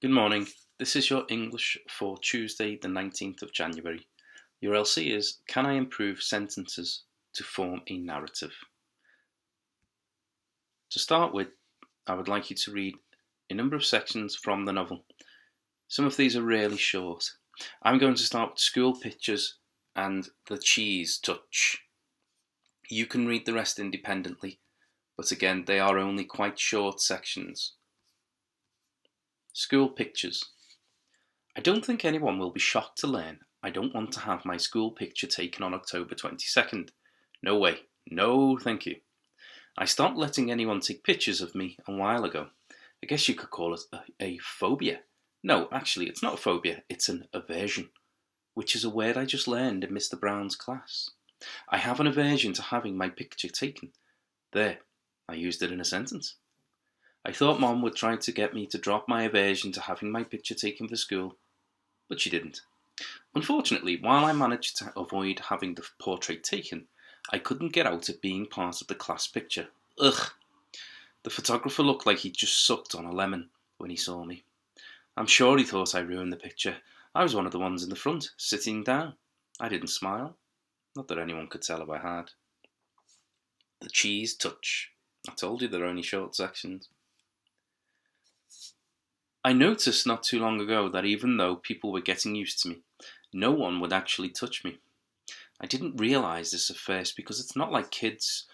Good morning. This is your English for Tuesday, the 19th of January. Your LC is, can I improve sentences to form a narrative? To start with, I would like you to read a number of sections from the novel. Some of these are really short. I'm going to start with school pictures and the cheese touch. You can read the rest independently, but again, they are only quite short sections. School pictures. I don't think anyone will be shocked to learn I don't want to have my school picture taken on October 22nd. No way. No, thank you. I stopped letting anyone take pictures of me a while ago. I guess you could call it a phobia. No, actually, it's not a phobia, it's an aversion, which is a word I just learned in Mr. Brown's class. I have an aversion to having my picture taken. There, I used it in a sentence. I thought Mom would try to get me to drop my aversion to having my picture taken for school, but she didn't. Unfortunately, while I managed to avoid having the portrait taken, I couldn't get out of being part of the class picture. Ugh! The photographer looked like he'd just sucked on a lemon when he saw me. I'm sure he thought I ruined the picture. I was one of the ones in the front, sitting down. I didn't smile. Not that anyone could tell if I had. The cheese touch. I told you they're only short sections. I noticed not too long ago that even though people were getting used to me, no one would actually touch me. I didn't realise this at first because it's not like kids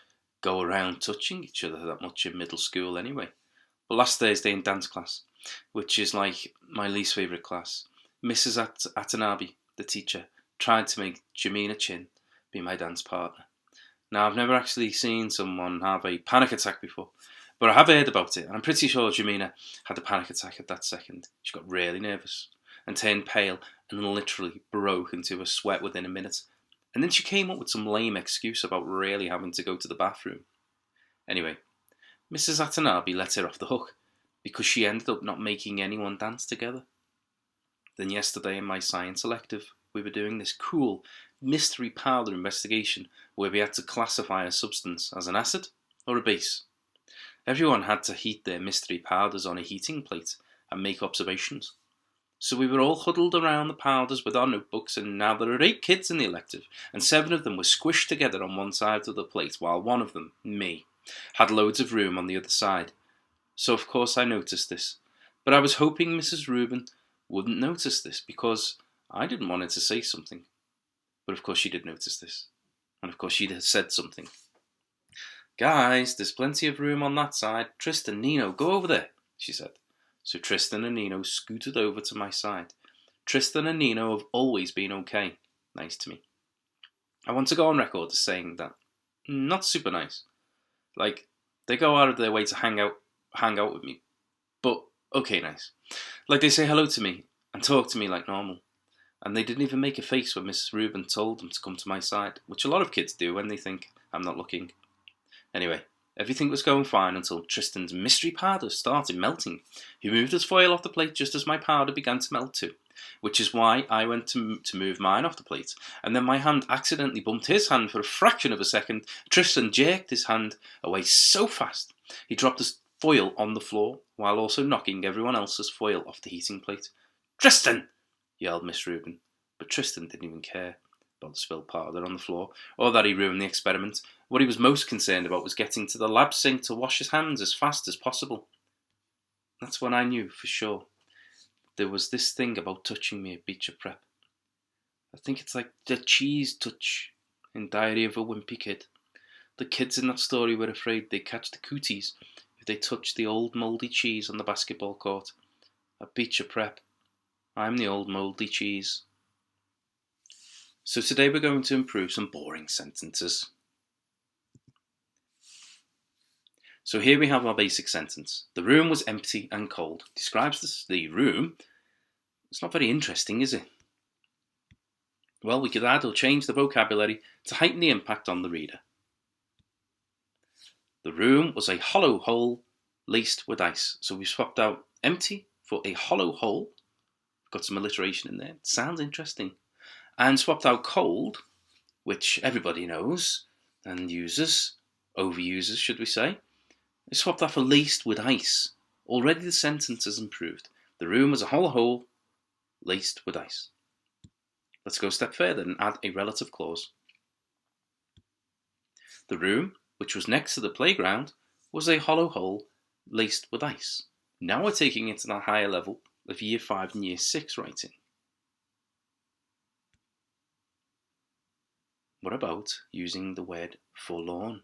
go around touching each other that much in middle school anyway. But last Thursday in dance class, which is like my least favourite class, Mrs. Atanabe, the teacher, tried to make Jamina Chin be my dance partner. Now, I've never actually seen someone have a panic attack before, but I have heard about it, and I'm pretty sure Jamina had a panic attack at that second. She got really nervous and turned pale and literally broke into a sweat within a minute. And then she came up with some lame excuse about really having to go to the bathroom. Anyway, Mrs. Atanabe let her off the hook because she ended up not making anyone dance together. Then yesterday in my science elective, we were doing this cool mystery powder investigation where we had to classify a substance as an acid or a base. Everyone had to heat their mystery powders on a heating plate and make observations. So we were all huddled around the powders with our notebooks, and now there are 8 kids in the elective, and 7 of them were squished together on one side of the plate, while one of them, me, had loads of room on the other side. So of course I noticed this, but I was hoping Mrs. Rubin wouldn't notice this because I didn't want her to say something. But of course she did notice this, and of course she'd have said something. Guys, there's plenty of room on that side. Tristan, Nino, go over there, she said. So Tristan and Nino scooted over to my side. Tristan and Nino have always been okay. Nice to me. I want to go on record as saying that not super nice. Like, they go out of their way to hang out with me. But okay, nice. Like, they say hello to me and talk to me like normal. And they didn't even make a face when Mrs. Rubin told them to come to my side, which a lot of kids do when they think I'm not looking. Anyway, everything was going fine until Tristan's mystery powder started melting. He moved his foil off the plate just as my powder began to melt too, which is why I went to move mine off the plate, and then my hand accidentally bumped his hand for a fraction of a second. Tristan jerked his hand away so fast, he dropped his foil on the floor, while also knocking everyone else's foil off the heating plate. "Tristan!" yelled Miss Rubin, but Tristan didn't even care about the spilled powder on the floor, or that he ruined the experiment. What he was most concerned about was getting to the lab sink to wash his hands as fast as possible. That's when I knew for sure there was this thing about touching me at Beecher Prep. I think it's like the cheese touch in Diary of a Wimpy Kid. The kids in that story were afraid they'd catch the cooties if they touched the old mouldy cheese on the basketball court. At Beecher Prep, I'm the old mouldy cheese. So today we're going to improve some boring sentences. So here we have our basic sentence. The room was empty and cold. Describes the room. It's not very interesting, is it? Well, we could add or change the vocabulary to heighten the impact on the reader. The room was a hollow hole laced with ice. So we swapped out empty for a hollow hole. Got some alliteration in there. Sounds interesting. And swapped out cold, which everybody knows and uses, overuses should we say. I swapped that for laced with ice. Already the sentence has improved. The room was a hollow hole laced with ice. Let's go a step further and add a relative clause. The room, which was next to the playground, was a hollow hole laced with ice. Now we're taking it to the higher level of Year 5 and Year 6 writing. What about using the word forlorn?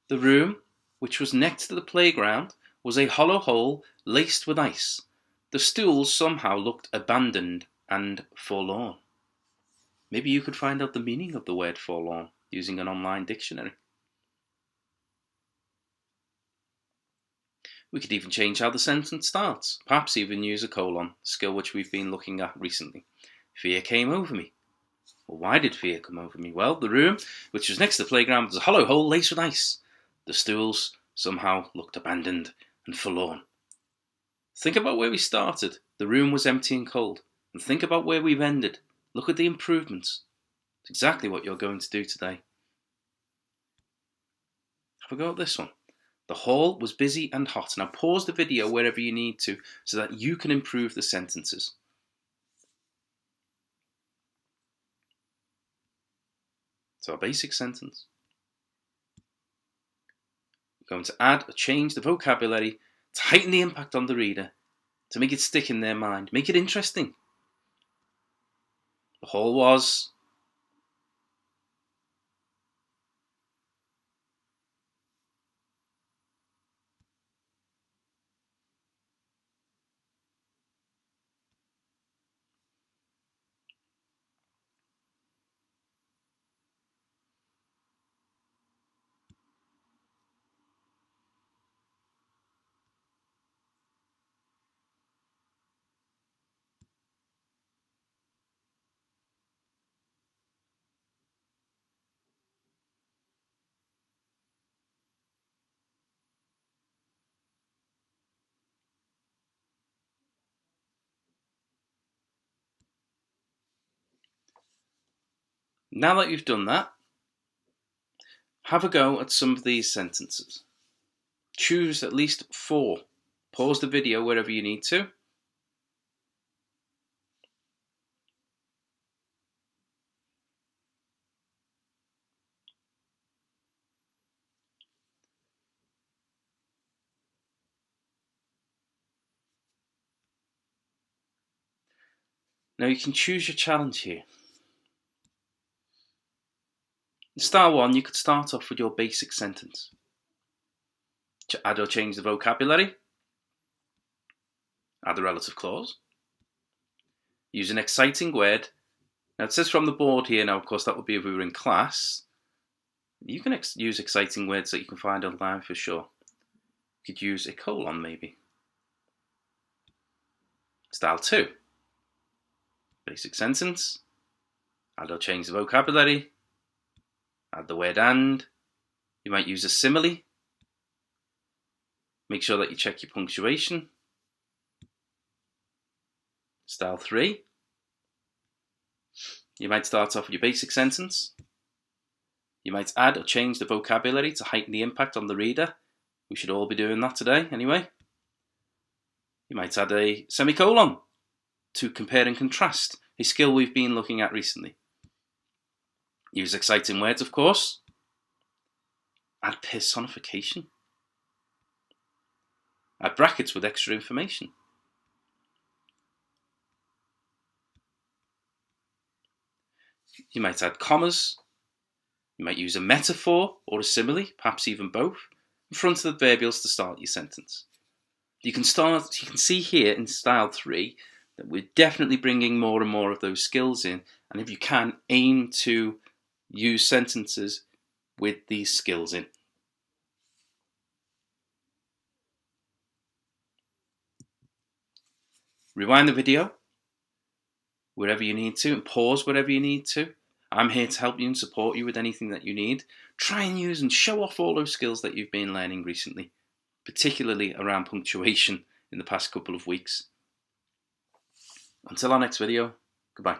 The room, which was next to the playground, was a hollow hole laced with ice. The stools somehow looked abandoned and forlorn. Maybe you could find out the meaning of the word forlorn using an online dictionary. We could even change how the sentence starts, perhaps even use a colon, skill which we've been looking at recently. Fear came over me. Well, why did fear come over me? Well, the room, which was next to the playground, was a hollow hole laced with ice. The stools somehow looked abandoned and forlorn. Think about where we started. The room was empty and cold. And think about where we've ended. Look at the improvements. It's exactly what you're going to do today. Have a go at this one. The hall was busy and hot. Now pause the video wherever you need to so that you can improve the sentences. So our basic sentence. We're going to add or change the vocabulary to heighten the impact on the reader, to make it stick in their mind, make it interesting. The hall was. Now that you've done that, have a go at some of these sentences. Choose at least 4. Pause the video wherever you need to. Now you can choose your challenge here. In style 1, you could start off with your basic sentence. Add or change the vocabulary. Add the relative clause. Use an exciting word. Now it says from the board here, now of course that would be if we were in class. You can use exciting words that you can find online for sure. You could use a colon maybe. Style 2. Basic sentence. Add or change the vocabulary. Add the word and. You might use a simile. Make sure that you check your punctuation. Style 3. You might start off with your basic sentence. You might add or change the vocabulary to heighten the impact on the reader. We should all be doing that today anyway. You might add a semicolon to compare and contrast, a skill we've been looking at recently. Use exciting words, of course. Add personification. Add brackets with extra information. You might add commas. You might use a metaphor or a simile, perhaps even both, in front of the verbials to start your sentence. You can see here in style 3 that we're definitely bringing more and more of those skills in, and if you can, aim to use sentences with these skills in. Rewind the video wherever you need to and pause wherever you need to. I'm here to help you and support you with anything that you need. Try and use and show off all those skills that you've been learning recently, particularly around punctuation in the past couple of weeks. Until our next video, goodbye.